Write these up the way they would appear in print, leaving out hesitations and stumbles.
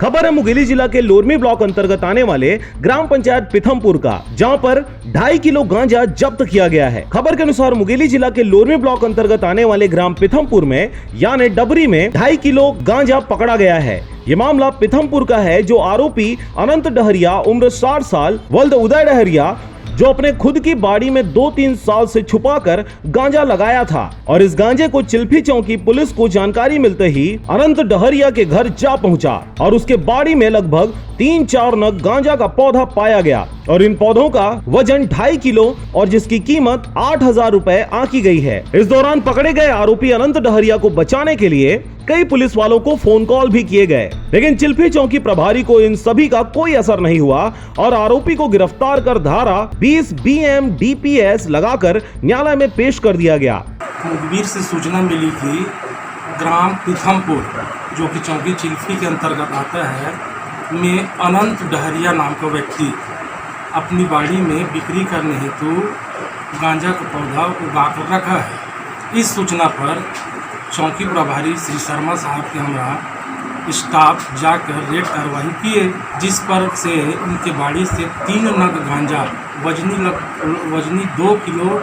खबर है मुंगेली जिला के लोरमी ब्लॉक अंतर्गत आने वाले ग्राम पंचायत पिथमपुर का, जहां पर 2.5 किलो गांजा जब्त किया गया है। खबर के अनुसार मुंगेली जिला के लोरमी ब्लॉक अंतर्गत आने वाले ग्राम पिथमपुर में यानी डबरी में 2.5 किलो गांजा पकड़ा गया है। ये मामला पिथमपुर का है, जो आरोपी अनंत डहरिया उम्र 60 साल वल्द उदय डहरिया, जो अपने खुद की बाड़ी में 2-3 साल से छुपाकर गांजा लगाया था और इस गांजे को चिल्फी चौकी पुलिस को जानकारी मिलते ही अनंत डहरिया के घर जा पहुंचा और उसके बाड़ी में लगभग 3-4 नग गांजा का पौधा पाया गया और इन पौधों का वजन 2.5 किलो और जिसकी कीमत 8,000 रुपए आंकी गई है। इस दौरान पकड़े गए आरोपी अनंत डहरिया को बचाने के लिए कई पुलिस वालों को फोन कॉल भी किए गए, लेकिन चिल्फी चौकी प्रभारी को इन सभी का कोई असर नहीं हुआ और आरोपी को गिरफ्तार कर धारा 20 BM DPS लगाकर न्यायालय में पेश कर दिया गया। मुखबिर से सूचना मिली कि ग्राम पिथमपुर, जो कि चौकी चिल्फी के अंतर्गत आता है, में अनंत डहरिया नाम का व्यक्ति अपनी बाड़ी में बिक्री करने हेतु गांजा का पौधा उगाकर रखा है। इस सूचना पर चौकी प्रभारी श्री शर्मा साहब के हमारा स्टाफ जाकर रेड कार्रवाई किए, जिस पर से उनके बाड़ी से 3 नग गांजा वजनी 2 किलो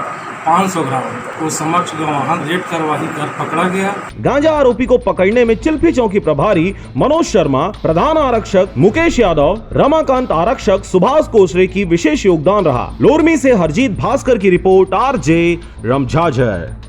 500 ग्राम को समक्ष वहाँ रेड कार्रवाई कर पकड़ा गया। गांजा आरोपी को पकड़ने में चिल्फी चौकी प्रभारी मनोज शर्मा, प्रधान आरक्षक मुकेश यादव, रमाकांत आरक्षक सुभाष कोसरे की विशेष योगदान रहा। लोरमी से हरजीत भास्कर की रिपोर्ट, RJ रमझाझर।